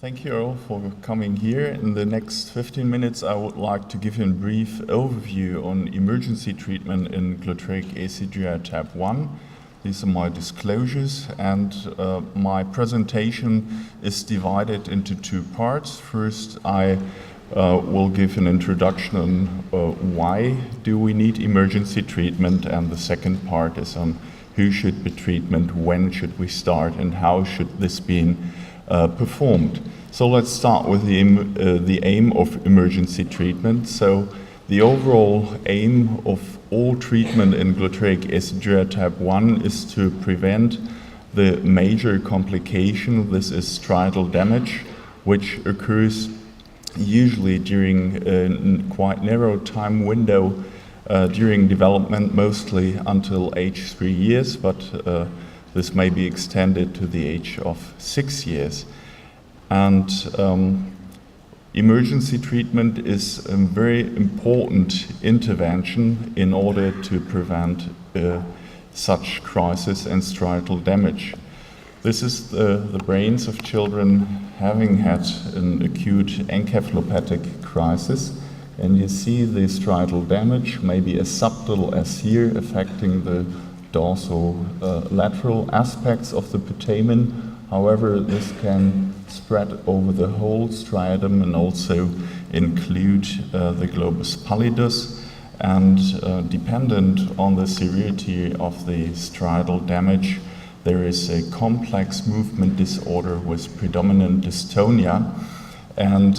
Thank you all for coming here. In the next 15 minutes, I would like to give you a brief overview on emergency treatment in glutaric aciduria type 1. These are my disclosures, and my presentation is divided into two parts. First, I will give an introduction on why do we need emergency treatment, and the second part is on who should be treatment, when should we start, and how should this be performed. So let's start with the aim of emergency treatment. So the overall aim of all treatment in glutaric aciduria type 1 is to prevent the major complication. This is striatal damage, which occurs usually during a quite narrow time window during development, mostly until age 3 years, but this may be extended to the age of 6 years. And emergency treatment is a very important intervention in order to prevent such crisis and striatal damage. This is the brains of children having had an acute encephalopathic crisis, and you see the striatal damage, maybe as subtle as here, affecting the dorsolateral aspects of the putamen. However, this can spread over the whole striatum and also include the globus pallidus. And dependent on the severity of the striatal damage, there is a complex movement disorder with predominant dystonia. And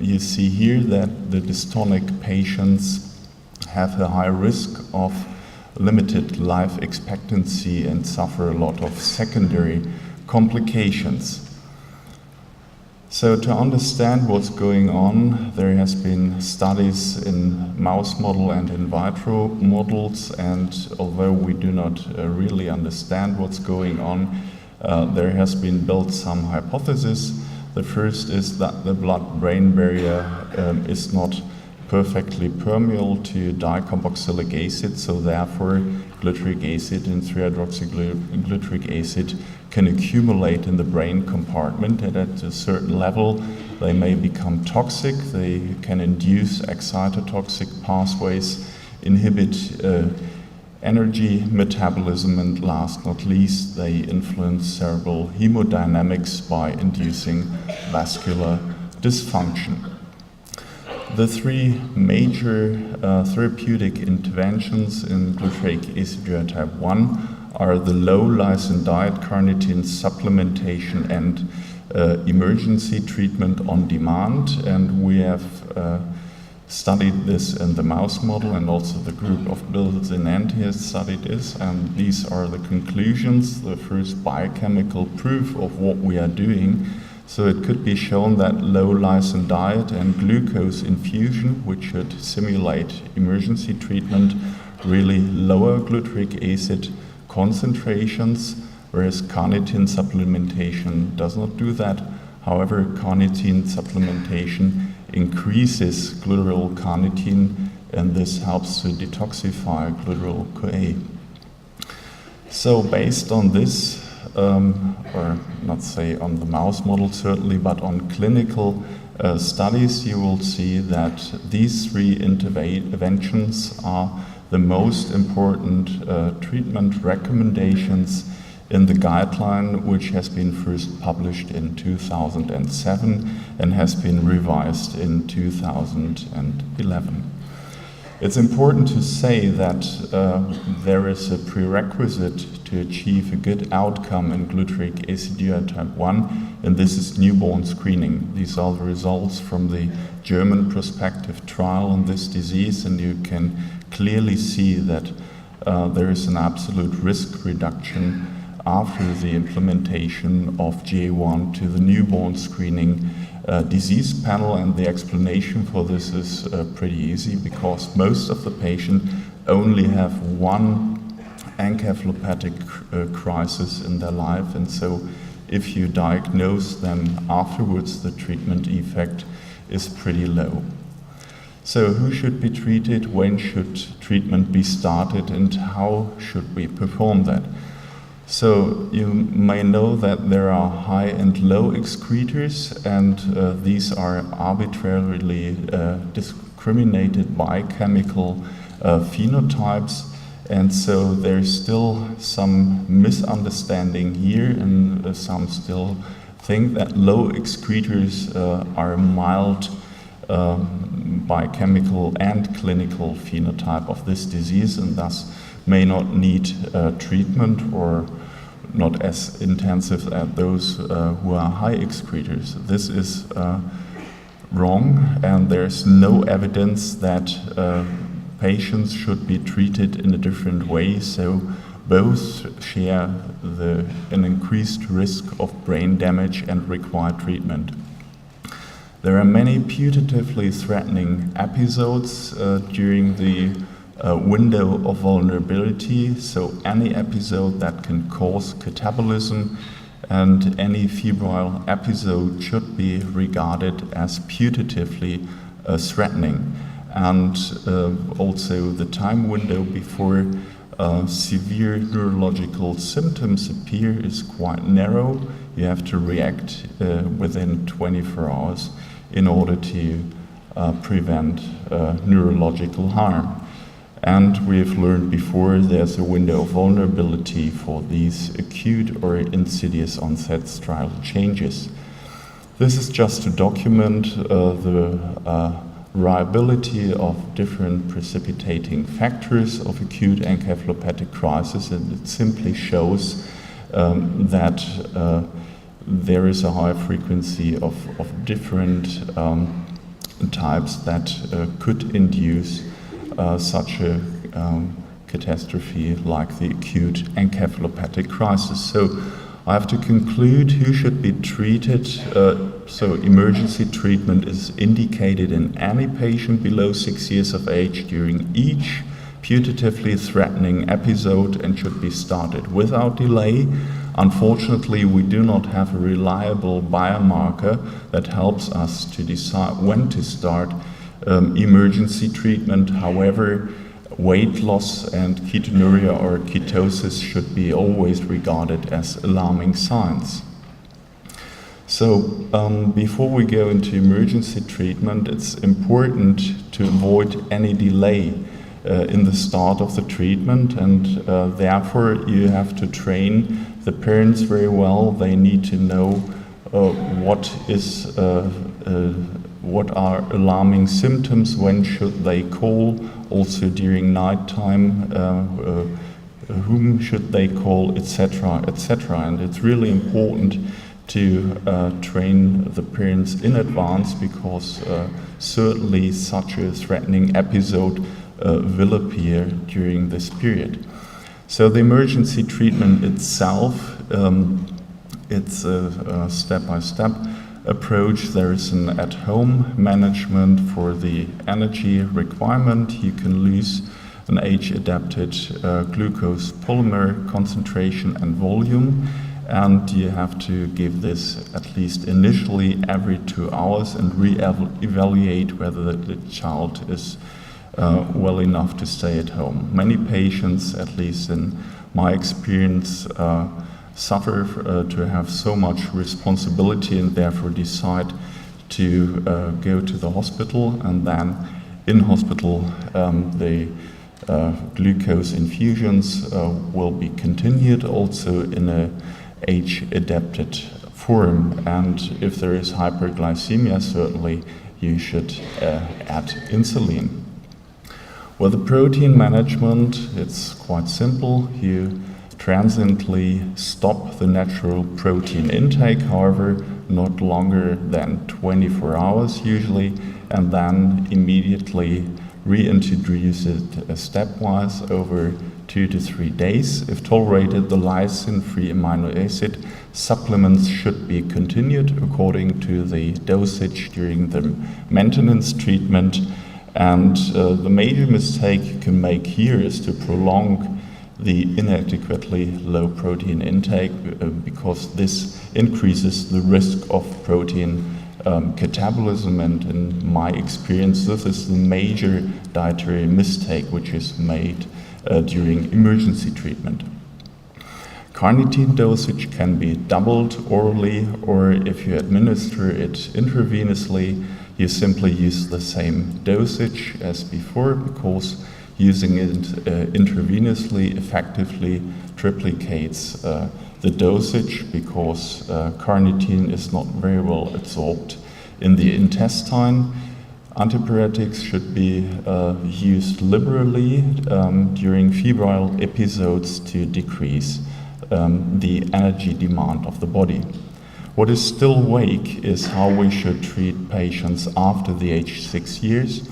you see here that the dystonic patients have a high risk of limited life expectancy and suffer a lot of secondary complications. So to understand what's going on, there has been studies in mouse model and in vitro models, and although we do not really understand what's going on, there has been built some hypotheses. The first is that the blood-brain barrier is not perfectly permeable to dicarboxylic acid, so therefore glutaric acid and 3-hydroxyglutaric acid can accumulate in the brain compartment, and at a certain level they may become toxic. They can induce excitotoxic pathways, inhibit energy metabolism, and last not least, they influence cerebral hemodynamics by inducing vascular dysfunction. The three major therapeutic interventions in glutaric aciduria type 1 are the low lysin diet, carnitine supplementation, and emergency treatment on demand. And we have studied this in the mouse model, and also the group of Bill Zinanti has studied this, and these are the conclusions, the first biochemical proof of what we are doing. So it could be shown that low lysin diet and glucose infusion, which should simulate emergency treatment, really lower glutaric acid concentrations, whereas carnitine supplementation does not do that. However, carnitine supplementation increases gluteryl carnitine, and this helps to detoxify gluteryl CoA. So based on this, or not say on the mouse model certainly, but on clinical studies, you will see that these three interventions are the most important treatment recommendations in the guideline, which has been first published in 2007 and has been revised in 2011. It's important to say that there is a prerequisite to achieve a good outcome in glutaric aciduria type 1, and this is newborn screening. These are the results from the German prospective trial on this disease, and you can clearly see that there is an absolute risk reduction after the implementation of GA1 to the newborn screening disease panel. And the explanation for this is pretty easy, because most of the patients only have one encephalopathic crisis in their life, and so if you diagnose them afterwards, the treatment effect is pretty low. So who should be treated, when should treatment be started, and how should we perform that? So you may know that there are high and low excretors, and these are arbitrarily discriminated by chemical phenotypes. And so there's still some misunderstanding here, and some still think that low excretors are mild biochemical and clinical phenotype of this disease, and thus may not need treatment or not as intensive as those who are high excretors. This is wrong, and there's no evidence that patients should be treated in a different way, so both share an increased risk of brain damage and require treatment. There are many putatively threatening episodes during the window of vulnerability, so any episode that can cause catabolism and any febrile episode should be regarded as putatively threatening. And also the time window before severe neurological symptoms appear is quite narrow. You have to react within 24 hours in order to prevent neurological harm. And we've learned before there's a window of vulnerability for these acute or insidious onset striatal changes. This is just to document the variability of different precipitating factors of acute encephalopathic crisis, and it simply shows that there is a high frequency of different types that could induce such a catastrophe like the acute encephalopathic crisis. So I have to conclude who should be treated. So emergency treatment is indicated in any patient below 6 years of age during each putatively threatening episode and should be started without delay. Unfortunately, we do not have a reliable biomarker that helps us to decide when to start emergency treatment. However, weight loss and ketonuria or ketosis should be always regarded as alarming signs. So before we go into emergency treatment, it's important to avoid any delay in the start of the treatment, and therefore you have to train the parents very well. They need to know what are alarming symptoms, when should they call, also during nighttime, whom should they call, etc., etc. And it's really important to train the parents in advance, because certainly such a threatening episode will appear during this period. So the emergency treatment itself, it's a step-by-step approach. There is an at-home management for the energy requirement. You can lose an age-adapted glucose polymer concentration and volume, and you have to give this at least initially every 2 hours and re-evaluate whether the child is well enough to stay at home. Many patients, at least in my experience, suffer to have so much responsibility and therefore decide to go to the hospital, and then in hospital the glucose infusions will be continued also in a age-adapted form. And if there is hyperglycemia, certainly you should add insulin. Well, the protein management, it's quite simple. You transiently stop the natural protein intake, however, not longer than 24 hours usually, and then immediately reintroduce it stepwise over 2 to 3 days. If tolerated, the lysine-free amino acid supplements should be continued according to the dosage during the maintenance treatment. And the major mistake you can make here is to prolong the inadequately low protein intake, because this increases the risk of protein catabolism, and in my experience this is the major dietary mistake which is made during emergency treatment. carnitine dosage can be doubled orally, or if you administer it intravenously, you simply use the same dosage as before, because using it intravenously effectively triplicates the dosage, because carnitine is not very well absorbed in the intestine. Antipyretics should be used liberally during febrile episodes to decrease the energy demand of the body. What is still vague is how we should treat patients after the age 6 years.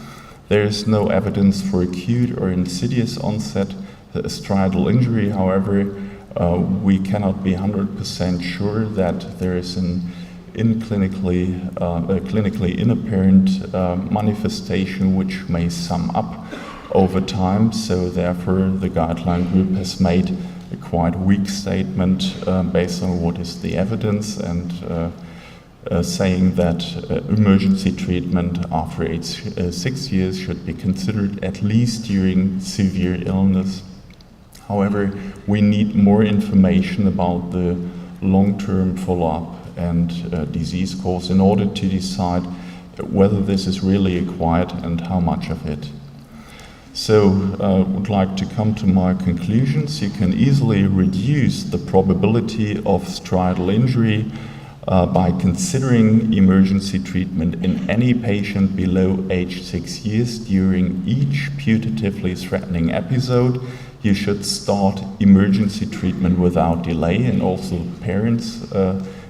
There is no evidence for acute or insidious onset striatal injury. However, we cannot be 100% sure that there is a clinically inapparent manifestation which may sum up over time. So therefore, the guideline group has made a quite weak statement based on what is the evidence, and saying that emergency treatment after age 6 years should be considered at least during severe illness. However, we need more information about the long-term follow-up and disease course in order to decide whether this is really acquired and how much of it. So I would like to come to my conclusions. You can easily reduce the probability of striatal injury by considering emergency treatment in any patient below age 6 years during each putatively threatening episode. You should start emergency treatment without delay, and also parents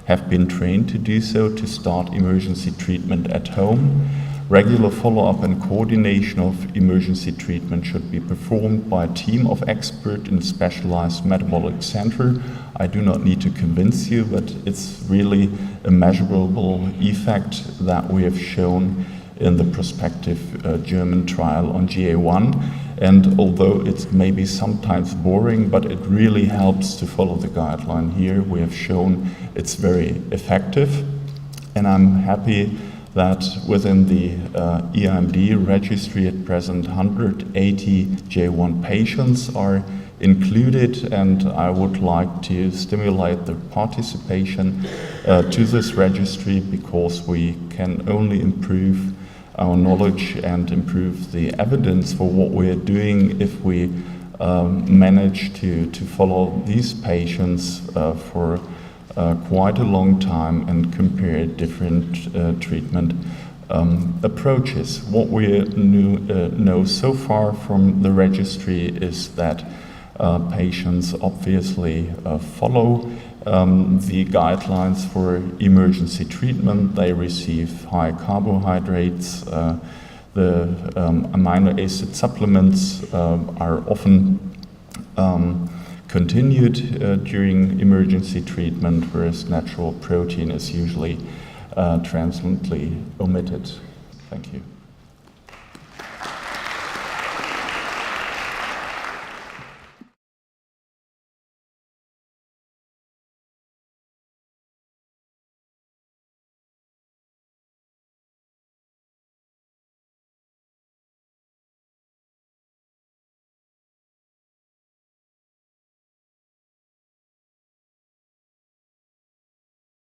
have been trained to do so, to start emergency treatment at home. Regular follow-up and coordination of emergency treatment should be performed by a team of experts in a specialized metabolic center. I do not need to convince you, but it's really a measurable effect that we have shown in the prospective German trial on GA1. And although it may be sometimes boring, but it really helps to follow the guideline here. We have shown it's very effective, and I'm happy that within the EIMD registry at present 180 J1 patients are included, and I would like to stimulate the participation to this registry, because we can only improve our knowledge and improve the evidence for what we are doing if we manage to follow these patients for quite a long time and compare different treatment approaches. What we know so far from the registry is that patients obviously follow the guidelines for emergency treatment. They receive high carbohydrates. The amino acid supplements are often continued during emergency treatment, whereas natural protein is usually transiently omitted. Thank you.